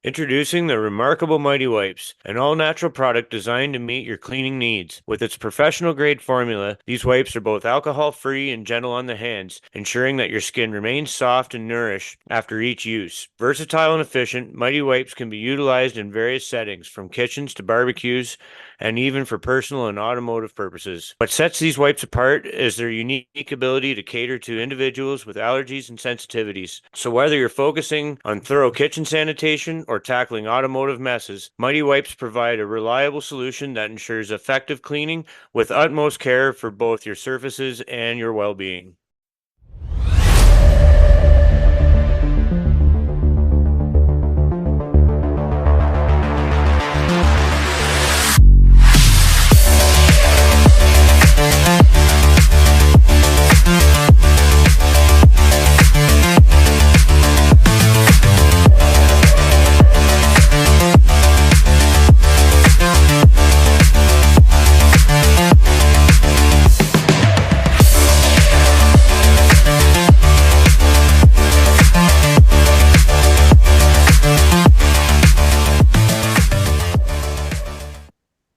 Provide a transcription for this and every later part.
Introducing the remarkable Mighty Wipes, an all-natural product designed to meet your cleaning needs. With its professional-grade formula, these wipes are both alcohol-free and gentle on the hands, ensuring that your skin remains soft and nourished after each use. Versatile and efficient, Mighty Wipes can be utilized in various settings, from kitchens to barbecues, and even for personal and automotive purposes. What sets these wipes apart is their unique ability to cater to individuals with allergies and sensitivities. So whether you're focusing on thorough kitchen sanitation or tackling automotive messes, Mighty Wipes provide a reliable solution that ensures effective cleaning with utmost care for both your surfaces and your well-being.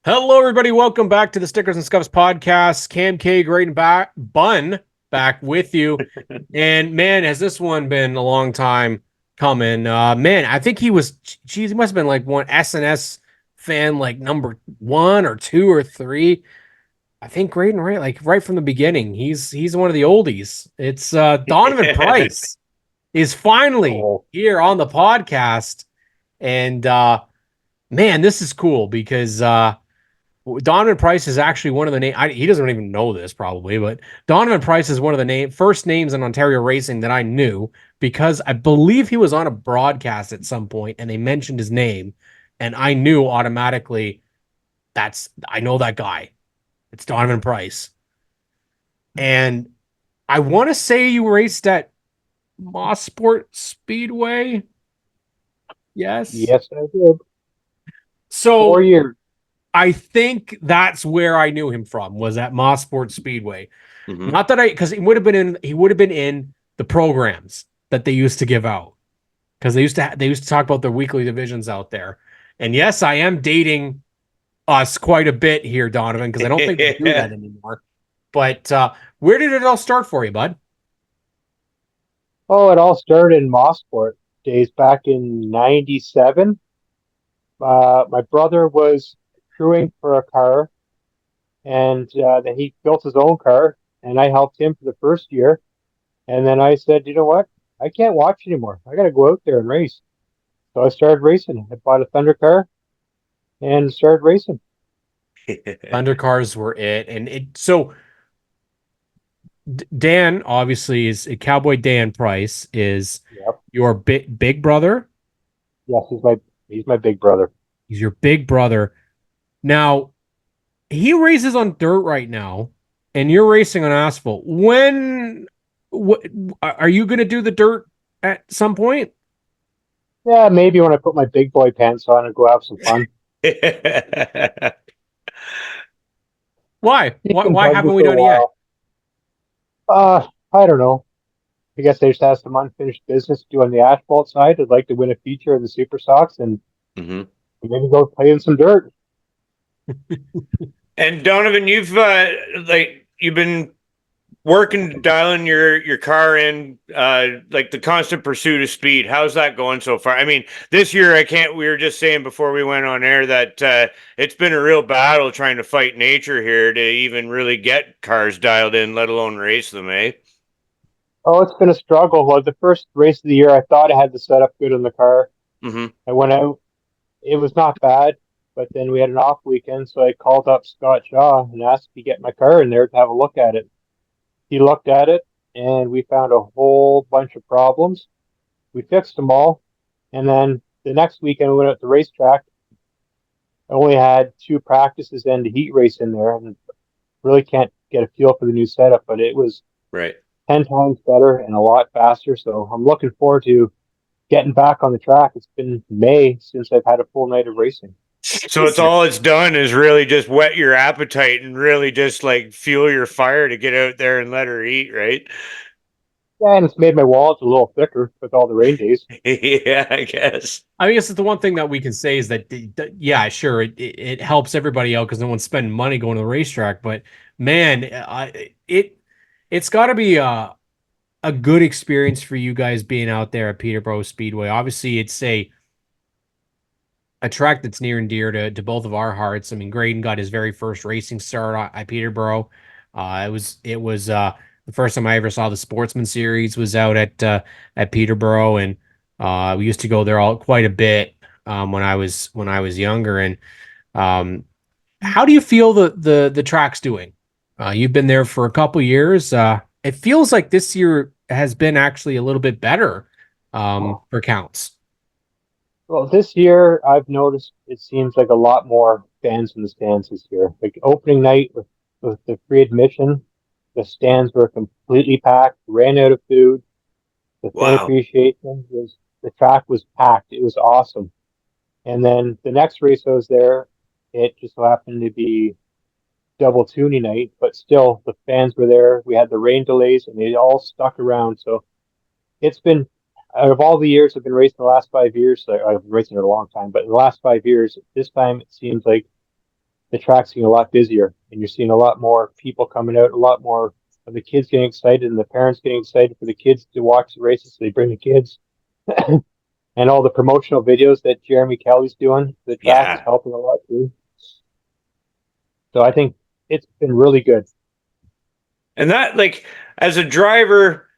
Hello, everybody. Welcome back to the Stickers and Scuffs podcast. Cam K, Great and Bun back with you. And man, has this one been a long time coming. Man, I think he must have been like one SNS fan, like number 1 or 2 or 3. I think Great and right, like right from the beginning. He's one of the oldies. It's Donovan Price is finally here on the podcast. And man, this is cool because Donovan Price is actually one of the names. He doesn't even know this probably, but Donovan Price is one of the first names in Ontario racing that I knew because I believe he was on a broadcast at some point and they mentioned his name, and I knew automatically I know that guy. It's Donovan Price. And I want to say you raced at Mosport Speedway. Yes. Yes, I did. So 4 years. I think that's where I knew him from, was at Mosport Speedway. Mhm. Not that because he would have been in the programs that they used to give out. Because they used to talk about the weekly divisions out there. And yes, I am dating us quite a bit here, Donovan, because I don't think we do that anymore. But where did it all start for you, bud? Oh, it all started in Mosport days back in '97. My brother was crewing for a car, and then he built his own car, and I helped him for the first year. And then I said, you know what? I can't watch anymore. I got to go out there and race. So I started racing. I bought a Thunder car and started racing. Thunder cars were it, and Dan obviously is Cowboy Dan Price is Yep. your big brother. Yes, he's my big brother. He's your big brother. Now, he races on dirt right now, and you're racing on asphalt. What are you going to do the dirt at some point? Yeah, maybe when I put my big boy pants on and go have some fun. Why? You Why, can why bug me haven't we for a done it yet? while. I don't know. I guess I just have some unfinished business to do on the asphalt side. I'd like to win a feature in the Super Sox and Mhm. maybe go play in some dirt. And Donovan, you've been working dialing your car in, like the constant pursuit of speed. How's that going so far? I mean, this year we were just saying before we went on air that it's been a real battle trying to fight nature here to even really get cars dialed in, let alone race them, eh? Oh, it's been a struggle. Well, the first race of the year, I thought I had the setup good in the car. Mm-hmm. I went out. It was not bad, but then we had an off weekend, so I called up Scott Shaw and asked if he get my car in there to have a look at it. He looked at it, and we found a whole bunch of problems. We fixed them all, and then the next weekend we went out to the racetrack. I only had 2 practices and a heat race in there, and really can't get a feel for the new setup, but it was Right. 10 times better and a lot faster. So I'm looking forward to getting back on the track. It's been May since I've had a full night of racing. So it's done is really just whet your appetite and really just like fuel your fire to get out there and let her eat, right? Yeah, and it's made my wallet a little thicker with all the rain days. Yeah, I guess. I mean, it's the one thing that we can say is that, yeah, sure, it helps everybody out because no one's spending money going to the racetrack. But man, it's got to be a good experience for you guys being out there at Peterborough Speedway. Obviously, it's a track that's near and dear to both of our hearts. I mean, Graydon got his very first racing start at Peterborough. It was the first time I ever saw the Sportsman Series was out at Peterborough, and we used to go there all quite a bit when I was younger. And um, how do you feel the track's doing? You've been there for a couple years. It feels like this year has been actually a little bit better for counts. Well, this year I've noticed it seems like a lot more fans in the stands this year. Like opening night with the free admission, the stands were completely packed, ran out of food. The fan Wow. appreciation was the track was packed. It was awesome. And then the next race I was there, it just so happened to be double tuning night, but still the fans were there. We had the rain delays and they all stuck around. So it's been out of all the years I've been racing the last 5 years, I've been racing it a long time, but in the last 5 years, this time it seems like the track's getting a lot busier and you're seeing a lot more people coming out, a lot more of the kids getting excited and the parents getting excited for the kids to watch the races. So they bring the kids and all the promotional videos that Jeremy Kelly's doing for the track is Yeah. helping a lot too. So I think it's been really good. And that, like, as a driver,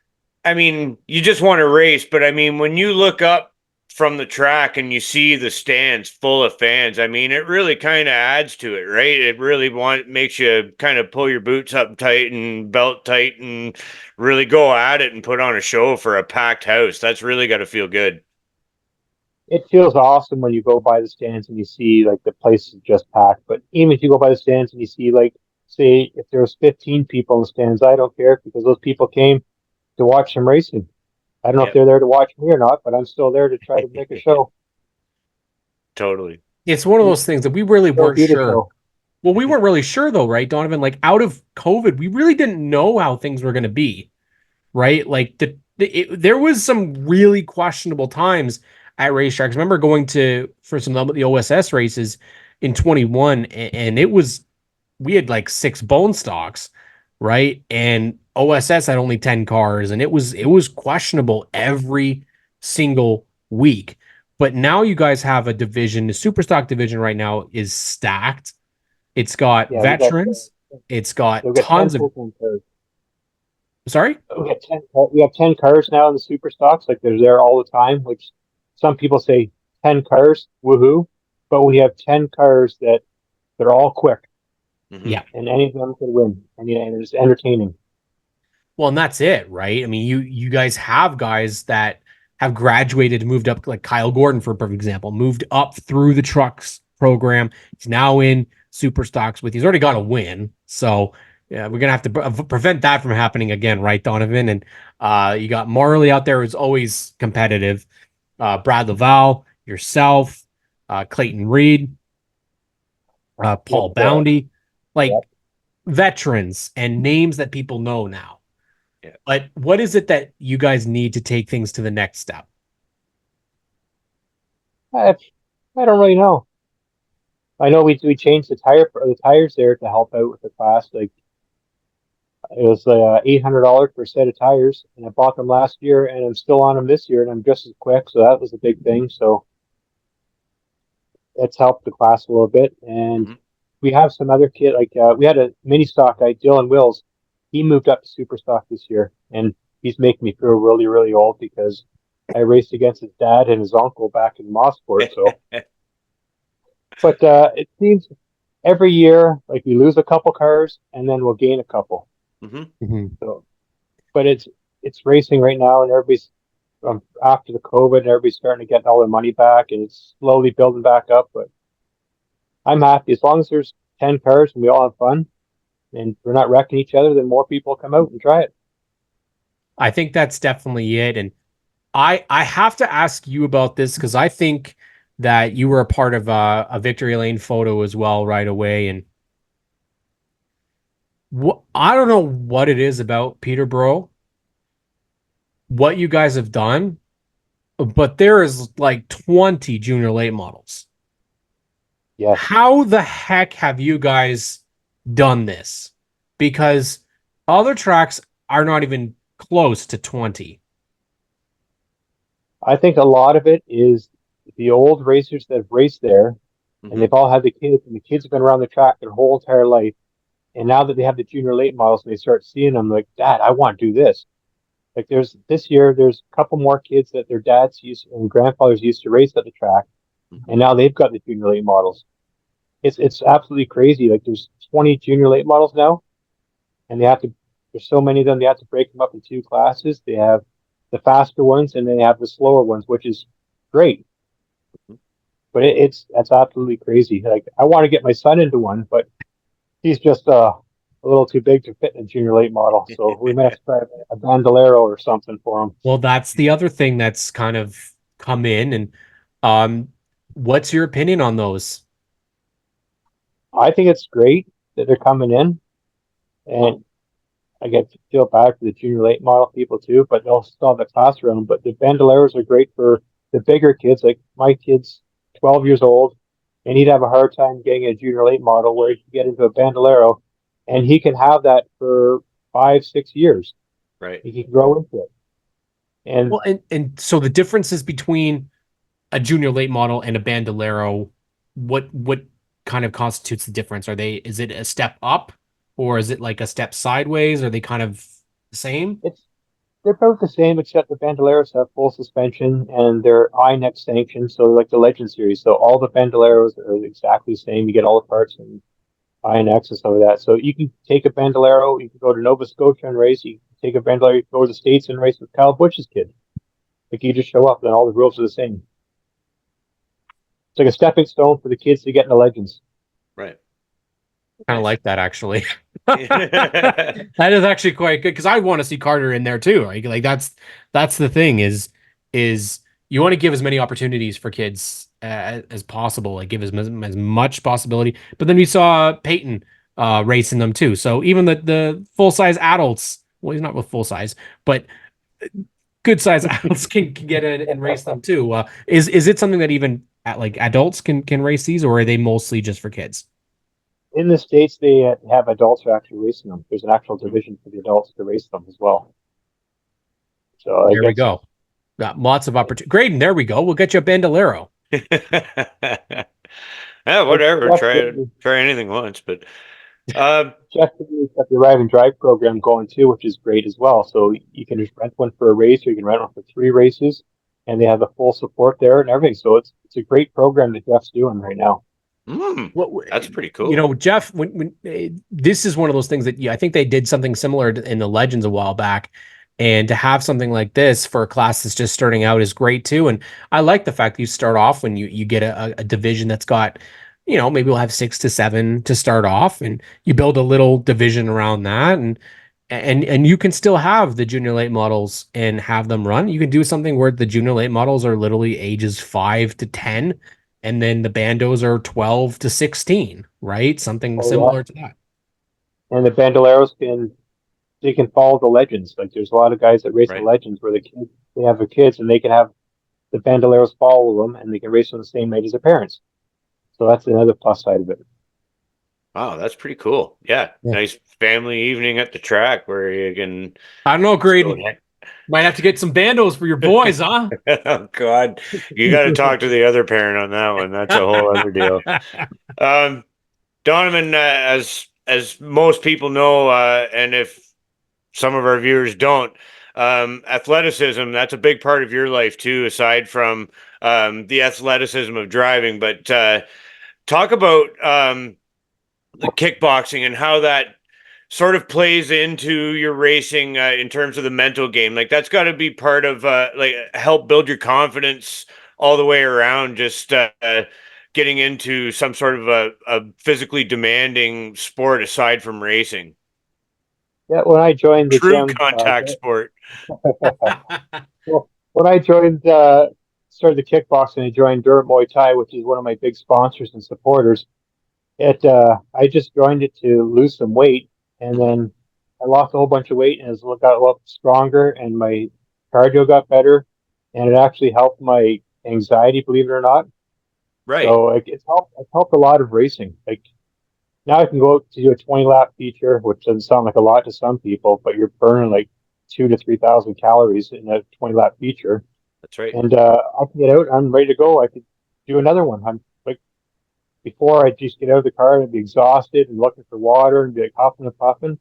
I mean, you just want to race, but I mean, when you look up from the track and you see the stands full of fans, I mean, it really kind of adds to it, right? It really makes you kind of pull your boots up tight and belt tight and really go at it and put on a show for a packed house. That's really got to feel good. It feels awesome when you go by the stands and you see like the place is just packed. But even if you go by the stands and you see like, say, if there was 15 people in the stands, I don't care because those people came to watch some racing. I don't know if Yep. they're there to watch me or not, but I'm still there to try to make a show. Totally. It's one of those things that we really Still weren't be the sure. show. Well, we weren't really sure though, right, Donovan? Like out of COVID, we really didn't know how things were going to be, right? Like there was some really questionable times at racetracks. I remember going to for some of the OSS races in 21, and it was we had like 6 bone stocks, right? And OSS had only 10 cars, and it was questionable every single week. But now you guys have a division. The super stock division right now is stacked. It's got Yeah, we got veterans. It's got we've got 10 tons of. full-time cars. Sorry. We have 10 cars now in the super stocks. Like they're there all the time, which some people say 10 cars, woohoo. But we have 10 cars that they're all quick Hmm. Yeah. and any of them can win. And it's entertaining. Well, and that's it, right? I mean, you guys have guys that have graduated, moved up, like Kyle Gordon, for a perfect example, moved up through the trucks program. He's now in super stocks with. He's already got a win, so yeah, we're gonna have to prevent that from happening again, right, Donovan? And you got Marley out there who's always competitive. Brad Laval, yourself, Clayton Reed, Paul But Boundy, yeah, like veterans and names that people know now. Yeah. But what is it that you guys need to take things to the next step? I, I don't really know. I know we changed the tires there to help out with the class. Like it was $800 per set of tires, and I bought them last year, and I'm still on them this year, and I'm just as quick. So that was a big thing. So it's helped the class a little bit. And Hmm. we have some other kid like we had a mini stock guy, Dylan Wills. He moved up to super stock this year, and he's making me feel really really old because I raced against his dad and his uncle back in Mosport. So, but it seems every year like we lose a couple cars and then we'll gain a couple. Hmm. Mhm. So, but it's racing right now, and everybody's after the COVID, and everybody's starting to get all their money back, and it's slowly building back up. But I'm happy as long as there's 10 cars and we all have fun and we're not wrecking each other. Then more people come out and try it. I think that's definitely it. And I have to ask you about this because I think that you were a part of a victory lane photo as well right away. And I don't know what it is about Peterborough, what you guys have done, but there is like 20 junior late models. Yes. How the heck have you guys done this? Because other tracks are not even close to 20. I think a lot of it is the old racers that have raced there, and Mhm. they've all had the kids, and the kids have been around the track their whole entire life. And now that they have the junior late models and they start seeing them, like, Dad, I want to do this. Like there's this year, there's a couple more kids that their dads used and grandfathers used to race at the track, Mhm. and now they've got the junior late models. It's absolutely crazy. Like there's 20 junior late models now, and they have to. There's so many of them. They have to break them up in two classes. They have the faster ones, and then they have the slower ones, which is great. But that's absolutely crazy. Like I want to get my son into one, but he's just a little too big to fit in a junior late model. So we might have to try a bandolero or something for him. Well, that's the other thing that's kind of come in. And um, what's your opinion on those? I think it's great that they're coming in, and I get to feel bad for the junior late model people too, but they'll still have the classroom. But the bandoleros are great for the bigger kids. Like my kid's 12 years old, and he'd have a hard time getting a junior late model where he can get into a bandolero, and he can have that for 5, 6 years. Right. He can grow into it. And Well, and so the differences between a junior late model and a bandolero, what kind of constitutes the difference? Is it a step up or is it like a step sideways? Are they kind of the same? it's they're both the same, except the bandoleros have full suspension and they're INEX sanctioned, so like the Legend series. So all the bandoleros are exactly the same. You get all the parts and INX and stuff like that. So you can take a bandolero, you can go to Nova Scotia and race. You can take a bandolero, you can go to the States and race with Kyle Busch's kid. Like you just show up, and all the rules are the same. It's like a stepping stone for the kids to get into Legends. Right. Kind of Nice. like that actually. That is actually quite good because I want to see Carter in there too. Right? Like that's the thing is you want to give as many opportunities for kids as possible. Like give as much possibility. But then we saw Peyton racing them too. So even the full size adults, well, he's not with full size, but good size adults can get in and race them too. Is it something that even like adults can race these, or are they mostly just for kids? In the States, they have adults who are actually racing them. There's an actual division for the adults to race them as well. So like There we go. Got lots of opportunity. Graydon, there we go. We'll get you a bandolero. Yeah, whatever. Jeff, Try anything once, but uh, Jeff got the Arrive and Drive program going too, which is great as well. So you can just rent one for a race, or you can rent one for 3 races, and they have the full support there and everything. So it's a great program that Jeff's doing right now. that's pretty cool. Jeff, when this is one of those things that I think they did something similar in the Legends a while back, and to have something like this for a class that's just starting out is great too. And I like the fact that you start off when you get a division that's got, maybe we'll have 6 to 7 to start off, and you build a little division around that, and you can still have the junior late models and have them run. You can do something where the junior late models are literally ages 5 to 10, and then the bandos are 12 to 16, right? Something Oh yeah, similar to that. and the bandoleros can follow the legends. Like there's a lot of guys that race the Right. legends where they have their kids and they can have the bandoleros follow them and they can race on the same age as their parents. So that's another plus side of it. Wow, that's pretty cool. Yeah, Yeah. nice family evening at the track where you can I don't know, just go Graydon. Might have to get some bandos for your boys, huh? Oh God, you got to talk to the other parent on that one. That's a whole other deal. Um, Donovan, as most people know, and if some of our viewers don't, athleticism, that's a big part of your life too, aside from the athleticism of driving. But talk about the kickboxing and how that sort of plays into your racing in terms of the mental game. Like that's got to be part of like help build your confidence all the way around. Just getting into some sort of a physically demanding sport aside from racing. Yeah, when I joined the True gym, contact sport. well, when I joined, started the kickboxing, I joined Durham Muay Thai, which is one of my big sponsors and supporters. I just joined it to lose some weight, and Mhm. then I lost a whole bunch of weight and got a lot stronger, and my cardio got better, and it actually helped my anxiety, believe it or not. Right. So like it's helped a lot of racing. Like now I can go out to do a 20 lap feature, which doesn't sound like a lot to some people, but you're burning like 2 to 3,000 calories in a 20 lap feature. That's right. And I can get out, I'm ready to go. I could do another one. I'm like before I just get out of the car and be exhausted and looking for water and be like huffing and puffing.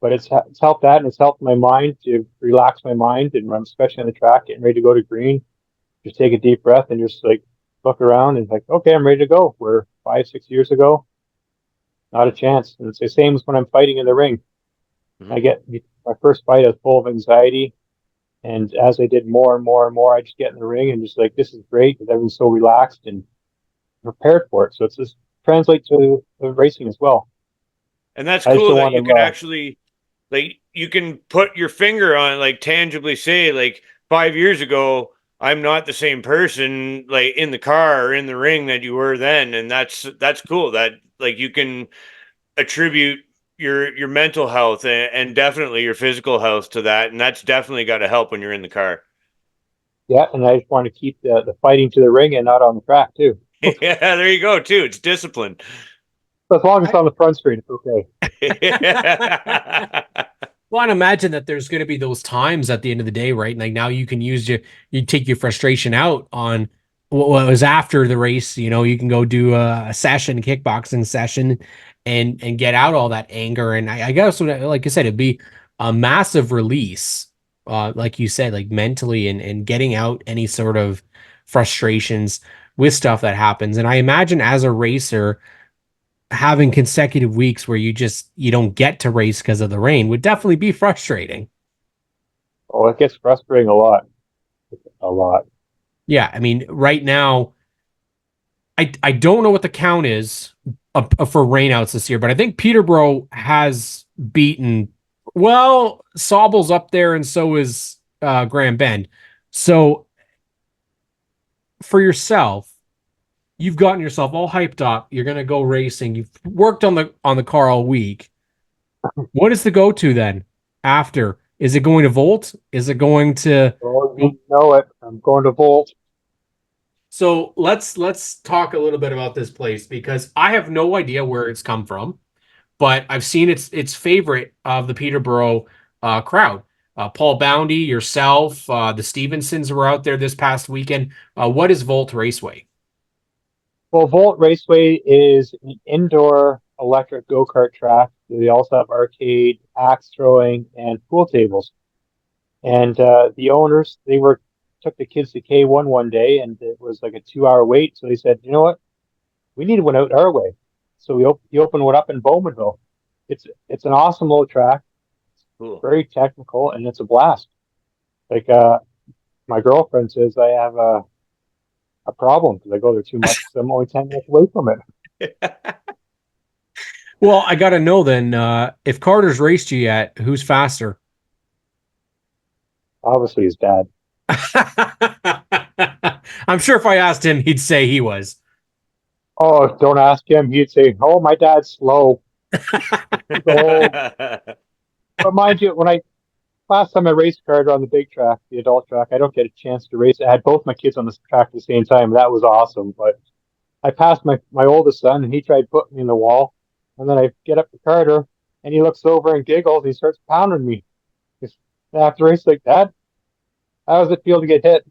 But it's helped that, and it's helped my mind to relax my mind. And I'm especially on the track, getting ready to go to green, just take a deep breath and just like look around and like, okay, I'm ready to go. Where 5, 6 years ago, not a chance. And it's the same as when I'm fighting in the ring. Mm-hmm. I get my first fight, I was full of anxiety. And as I did more and more and more, I just get in the ring and just like, this is great because everyone's so relaxed and prepared for it. So it's just translate to the racing as well. And that's I just cool don't that want you can to, actually, like, you can put your finger on, like, tangibly say, like, 5 years ago, I'm not the same person, like, in the car or in the ring that you were then. And that's cool that, like, you can attribute your mental health and definitely your physical health to that. And that's definitely got to help when you're in the car. yeah, and I just want to keep the fighting to the ring and not on the track too. Yeah, there you go, too. It's discipline. So as long as it's on the front straight, it's okay. Well, and imagine that there's going to be those times at the end of the day, right? Like now you can you take your frustration out on what was after the race. You know, you can go do a session, a kickboxing session, and get out all that anger. And I guess, like I said, it'd be a massive release, like you said, like mentally and getting out any sort of frustrations with stuff that happens. And I imagine as a racer, having consecutive weeks where you don't get to race because of the rain would definitely be frustrating. Oh, it gets frustrating a lot. A lot. Yeah, I mean, right now, I don't know what the count is for rainouts this year, but I think Peterborough has beaten. Well, Sauble's up there, and so is Grand Bend. So for yourself, you've gotten yourself all hyped up. You're gonna go racing. You've worked on the car all week. What is the go-to then after? Is it going to Volt? Is it going to Oh, you know it. I'm going to Volt. So let's talk a little bit about this place because I have no idea where it's come from, but I've seen its favorite of the Peterborough crowd. Paul Boundy, yourself, the Stevensons were out there this past weekend. What is Volt Raceway? Well, Volt Raceway is an indoor electric go-kart track. They also have arcade, axe throwing, and pool tables. And the owners, took the kids to K1 one day, and it was like a 2 hour wait. So they said, you know what? We need one out our way. So he opened one up in Bowmanville. It's an awesome little track. Cool. Very technical, and it's a blast. Like my girlfriend says, I have a problem because I go there too much. So I'm only 10 minutes away from it. Well, I got to know then if Carter's raced you yet, who's faster? Obviously, his dad. I'm sure if I asked him, he'd say he was. Oh, don't ask him. He'd say, "Oh, my dad's slow." So, but mind you, last time I raced kart on the big track, the adult track, I don't get a chance to race. I had both my kids on the track at the same time. That was awesome. But I passed my oldest son, and he tried putting me in the wall. And then I get up to Carter, and he looks over and giggles. He starts pounding me. After race like that, how does it feel to get hit?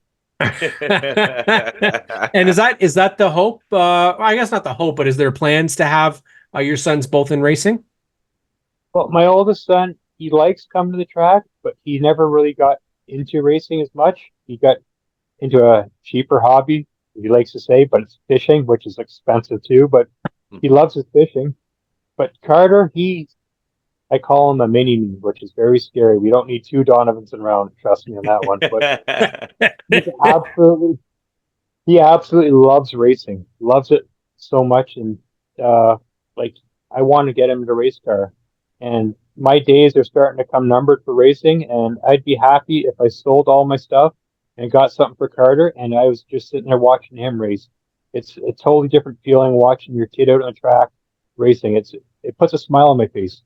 And is that the hope? I guess not the hope, but is there plans to have your sons both in racing? Well, my oldest son, he likes coming to the track, but he never really got into racing as much. He got into a cheaper hobby, he likes to say, but it's fishing, which is expensive too. But he loves his fishing. But Carter, I call him a mini me, which is very scary. We don't need two Donovans around. Trust me on that one. But he's absolutely, he absolutely loves racing. Loves it so much, and uh, like I want to get him into race car. And my days are starting to come numbered for racing, and I'd be happy if I sold all my stuff and got something for Carter, and I was just sitting there watching him race. It's a totally different feeling watching your kid out on the track racing. It puts a smile on my face.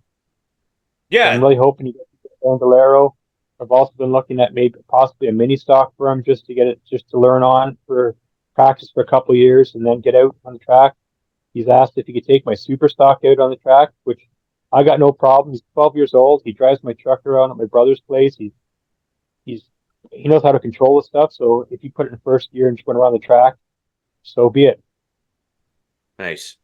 So I'm Yeah. really hoping he gets to Bandolero. I've also been looking at maybe possibly a mini stock for him just to get it, just to learn on for practice for a couple of years and then get out on the track. He's asked if he could take my super stock out on the track, which I got no problem. He's 12 years old. He drives my truck around at my brother's place. He's he knows how to control the stuff. So if you put it in first gear and just went around the track, so be it. Nice.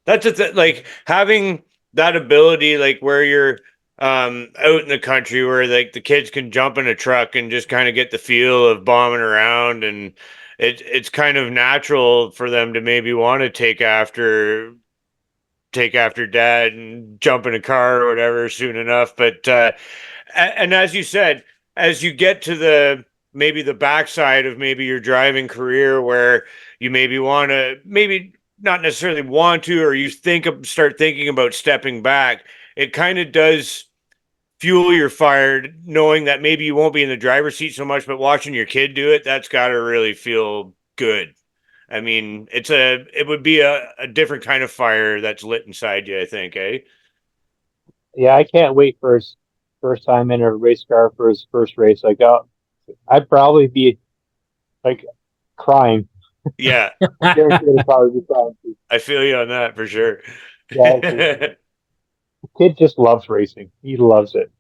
That's like having that ability, like where you're out in the country where like the kids can jump in a truck and just kind of get the feel of bombing around, and it's kind of natural for them to maybe want to take after dad and jump in a car or whatever soon enough. But and as you said, as you get to the maybe the backside of maybe your driving career where you maybe want to maybe not necessarily want to, or you start thinking about stepping back, it kind of does fuel your fire knowing that maybe you won't be in the driver's seat so much, but watching your kid do it, that's got to really feel good. I mean, it would be a different kind of fire that's lit inside you, I think, eh? Yeah, I can't wait for his first time in a race car for his first race. Like, I'd probably be like crying. Yeah, I guarantee I'd probably be crying. I feel you on that for sure. Yeah, the kid just loves racing. He loves it.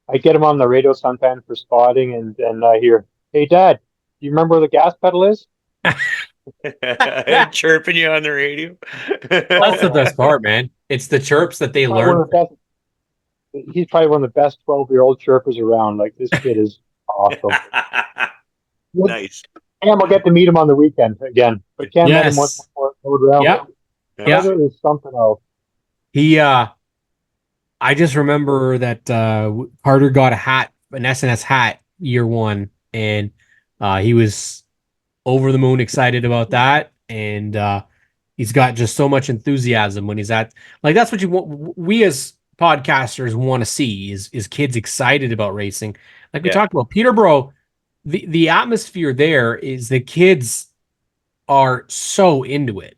I get him on the radio sometimes for spotting, and I hear, "Hey, Dad, do you remember where the gas pedal is?" Chirping you on the radio. That's the best part, man. It's the chirps that they Probably one learn. of the best, he's probably one of the best 12-year-old chirpers around. Like, this kid is awesome. Nice. And we'll get to meet him on the weekend again. But can't met him once Yes. before. Around. Yeah. Yeah. Brother is something else. He I just remember that Carter got a hat, an SNS hat, year one, and he was over the moon excited about that. And he's got just so much enthusiasm when he's at, like, that's what you want. We as podcasters want to see is kids excited about racing. Like we talked about Peterborough, the atmosphere there is the kids are so into it.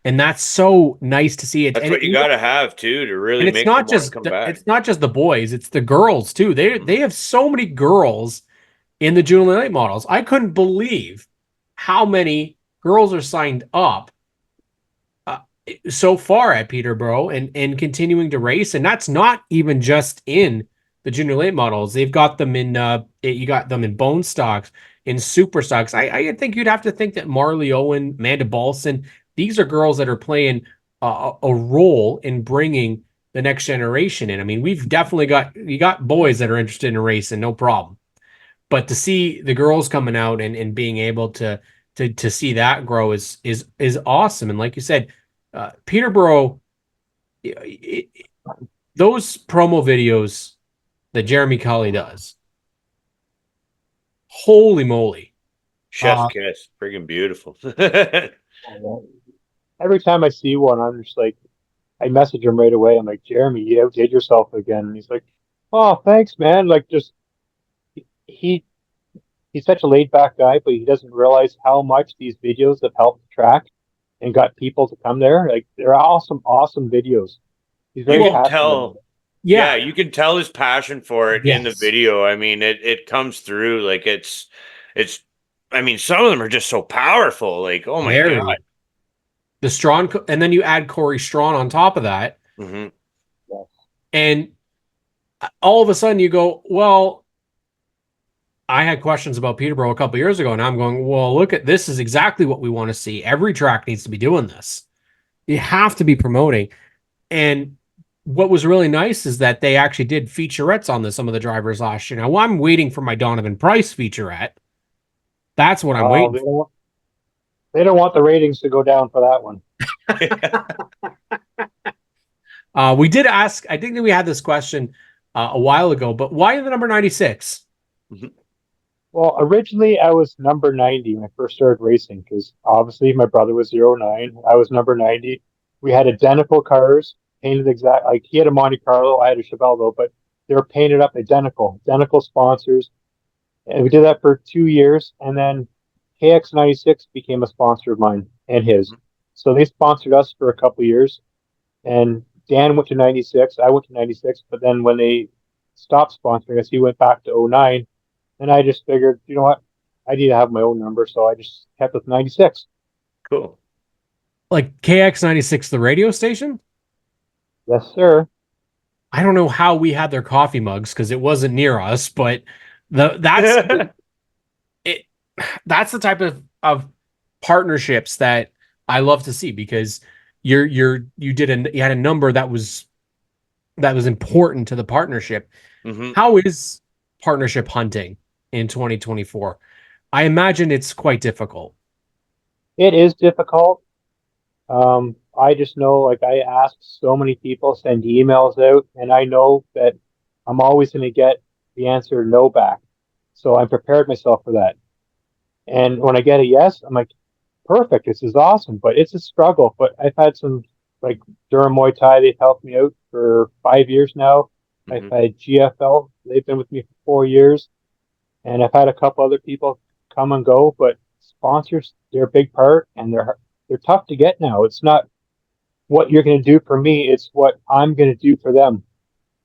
And that's so nice to see it. That's and what you got to have too to really and it's make not them want just to come back. it's not just the boys, it's the girls too. They have so many girls in the junior late models. I couldn't believe how many girls are signed up so far at Peterborough and continuing to race. And that's not even just in the junior late models. They've got them in you got them in bone stocks, in super stocks. I think you'd have to think that Marley Owen, Amanda Balson, these are girls that are playing a role in bringing the next generation in. I mean, we've definitely got boys that are interested in racing, no problem. But to see the girls coming out and being able to see that grow is awesome. And like you said, Peterborough, those promo videos that Jeremy Colley does, holy moly, Chef's kiss, friggin' beautiful. Every time I see one, I'm just like, I message him right away. I'm like, Jeremy, you outdid yourself again. And he's like, oh, thanks, man. Like, just he he's such a laid back guy, but he doesn't realize how much these videos have helped the track and got people to come there. Like, they're awesome, awesome videos. He's very You can passionate about tell. it. Yeah, you can tell his passion for it in the Yes. video. I mean, it comes through like it's I mean, some of them are just so powerful. Like, oh my Very. God. The Strawn, and then you add Corey Strawn on top of that, Mm-hmm. and all of a sudden you go, well, I had questions about Peterborough a couple years ago, and I'm going, well, look at this is exactly what we want to see. Every track needs to be doing this. You have to be promoting. And what was really nice is that they actually did featurettes on some of the drivers last year. Now, I'm waiting for my Donovan Price featurette. That's what I'm waiting for. They don't want the ratings to go down for that one. We did ask, I think that we had this question a while ago, but why the number 96? Well, originally I was number 90 when I first started racing because obviously my brother was 09. I was number 90. We had identical cars, painted exact, like he had a Monte Carlo, I had a Chevello, but they were painted up identical sponsors. And we did that for 2 years. And then KX96 became a sponsor of mine and his. So they sponsored us for a couple of years. And Dan went to 96. I went to 96. But then when they stopped sponsoring us. He went back to '09, and I just figured, you know what, I need to have my own number, so I just kept with 96. Cool. Like KX96, the radio station? Yes, sir. I don't know how we had their coffee mugs because it wasn't near us, but that's it. That's the type of partnerships that I love to see because you had a number that was important to the partnership. Hmm. How is partnership hunting in 2024? I imagine it's quite difficult. It is difficult. I just know, like, I ask so many people, send emails out, and I know that I'm always going to get the answer no back. So I'm prepared myself for that. And when I get a yes, I'm like, perfect, this is awesome. But it's a struggle. But I've had some, like Durham Muay Thai, they've helped me out for 5 years now. I've Hmm. had GFL, they've been with me for 4 years. And I've had a couple other people come and go, but sponsors, they're a big part, and they're tough to get now. It's not what you're going to do for me, it's what I'm going to do for them.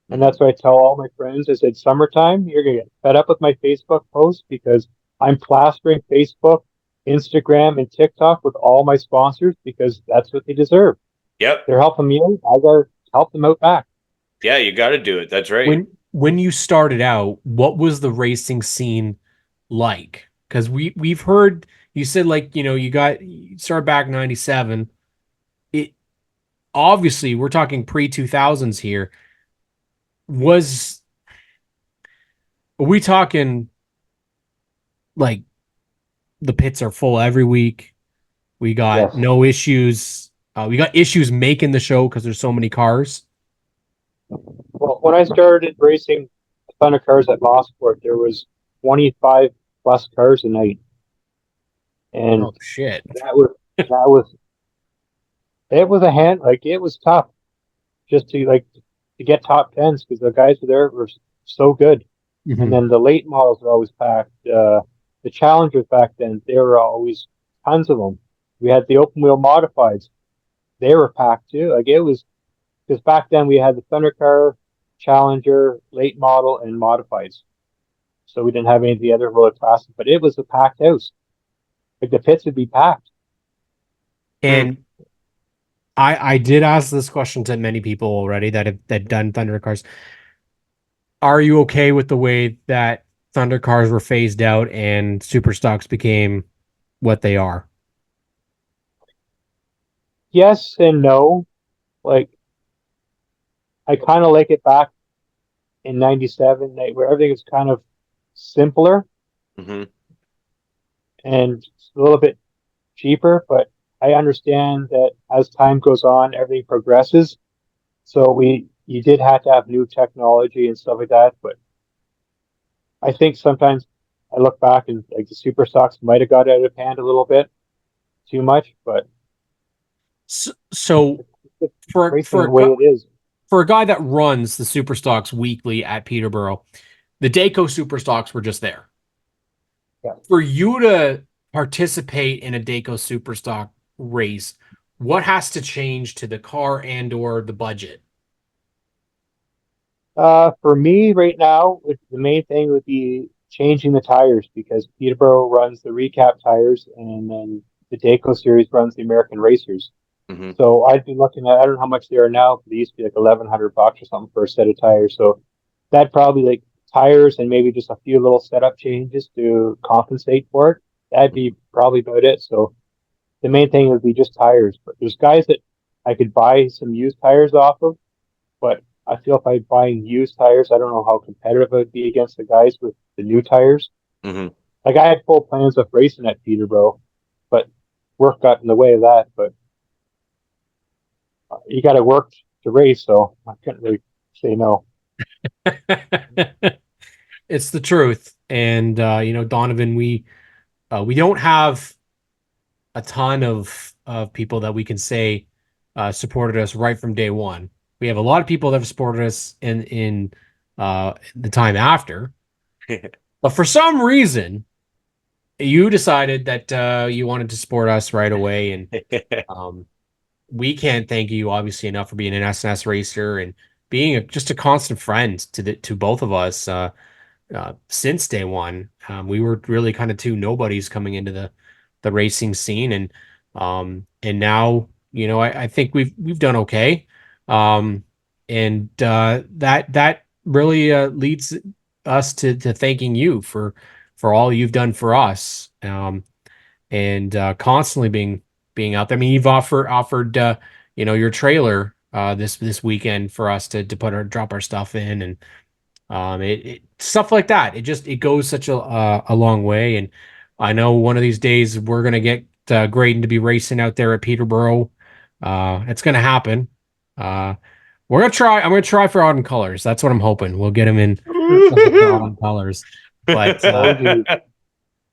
And Hmm. that's what I tell all my friends. I said, summertime, you're going to get fed up with my Facebook posts because I'm plastering Facebook, Instagram, and TikTok with all my sponsors because that's what they deserve. Yep. They're helping me out. I got to help them out back. Yeah, you got to do it. That's right. When you started out, what was the racing scene like? Because we've heard you said like you started back 97. It obviously we're talking pre 2000s here. Was are we talking like the pits are full every week? We got Yes. no issues. We got issues making the show because there's so many cars. Well, when I started racing a ton of cars at Mosport, there was 25 plus cars a night. And Oh shit. that was, it was a hand, like, it was tough just to get top tens because the guys there were so good. And Mhm. then the late models were always packed. The Challengers back then, there were always tons of them. We had the open wheel modifieds; they were packed too. Like, it was because back then we had the Thunder Car, Challenger, late model, and modifieds. So we didn't have any of the other roller classes, but it was a packed house. Like, the pits would be packed. Hmm. And I did ask this question to many people already that done Thunder cars. Are you okay with the way that Thunder cars were phased out and super stocks became what they are? Yes and no. Like, I kind of like it back in '97, like, where everything is kind of simpler Hmm. and a little bit cheaper, but I understand that as time goes on, everything progresses. So you did have to have new technology and stuff like that. But I think sometimes I look back and, like, the super stocks might have got out of hand a little bit too much, but So it's for racing the way it is. for a guy that runs the super stocks weekly at Peterborough, the Daco super stocks were just there. Yeah. For you to participate in a Daco super stock race, what has to change to the car and or the budget? For me right now, the main thing would be changing the tires because Peterborough runs the recap tires and then the Daco series runs the American Racers. Hmm. So I'd be looking at, I don't know how much they are now, but they used to be like $1,100 or something for a set of tires. So that probably, like, tires and maybe just a few little setup changes to compensate for it. That'd be probably about it. So the main thing would be just tires. But there's guys that I could buy some used tires off of, but I feel if I'm buying used tires, I don't know how competitive it would be against the guys with the new tires. Hmm. Like, I had full plans of racing at Peterborough, but work got in the way of that. But you got to work to race, so I couldn't really say no. It's the truth. And Donovan, we don't have a ton of people that we can say supported us right from day one. We have a lot of people that have supported us in the time after, but for some reason, you decided that you wanted to support us right away, and um, we can't thank you obviously enough for being an SNS racer and being just a constant friend to both of us since day one. We were really kind of two nobodies coming into the racing scene, and now, you know, I think we've done okay. And that really leads us to thanking you for all you've done for us. And constantly being out there. I mean, you've offered you know, your trailer this weekend for us to drop our stuff in, and stuff like that. It goes such a long way. And I know one of these days we're gonna get Graydon to be racing out there at Peterborough. It's gonna happen. We're gonna try. I'm gonna try for autumn colors. That's what I'm hoping. We'll get him in for autumn colors. But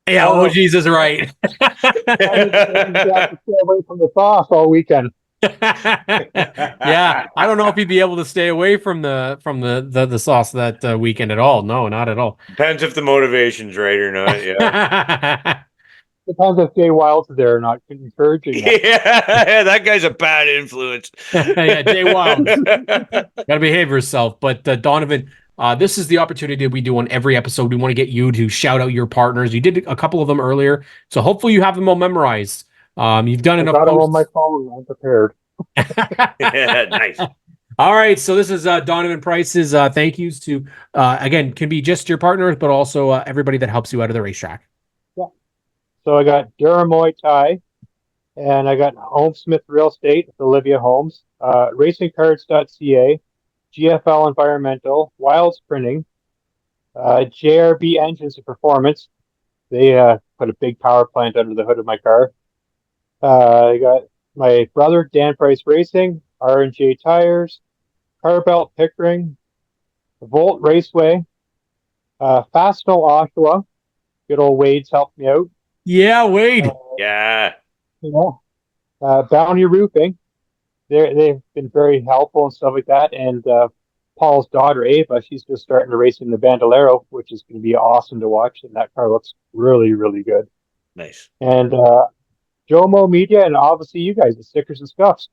yeah, oh Jesus, right. You have to stay away from the sauce all weekend. Yeah, I don't know if he'd be able to stay away from the sauce that weekend at all. No, not at all. Depends if the motivation's right or not. Yeah. Depends if Jay Wild's there or not, encouraging that. Yeah, that guy's a bad influence. Yeah, Jay Wild. Gotta behave yourself. But Donovan, this is the opportunity we do on every episode. We want to get you to shout out your partners. You did a couple of them earlier, so hopefully you have them all memorized. You've done enough. I got them on my phone. I'm prepared. Yeah, nice. All right, so this is Donovan Price's thank yous to again, can be just your partners, but also everybody that helps you out of the racetrack. Yeah. So I got Durham Muay Thai, and I got Homesmith Real Estate with Olivia Holmes, RacingCards.ca, GFL Environmental, Wilds Printing, JRB Engines and Performance. They put a big power plant under the hood of my car. I got my brother, Dan Price Racing, R&J Tires, Carbelt Pickering, Volt Raceway, Fastenal Oshawa. Good old Wade's helped me out. Yeah, Wade. Yeah. You know, Bounty Roofing. They've been very helpful and stuff like that. And Paul's daughter, Ava, she's just starting to race in the Bandolero, which is going to be awesome to watch. And that car looks really, really good. Nice. And Jomo Media, and obviously you guys, the Stickers and Scuffs.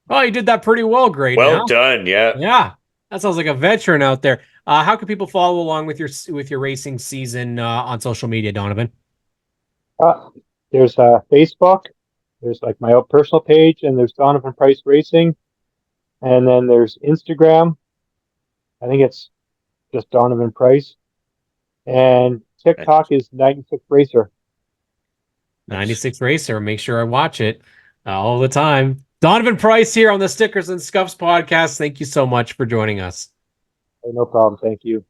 Oh, you did that pretty well, Grady. Well done. Yeah. Yeah, that sounds like a veteran out there. How can people follow along with your racing season on social media, Donovan? There's Facebook. There's like my own personal page, and there's Donovan Price Racing. And then there's Instagram. I think it's just Donovan Price. And TikTok is 96 Racer. 96 Racer. Make sure I watch it all the time. Donovan Price here on the Stickers and Scuffs podcast. Thank you so much for joining us. No problem. Thank you.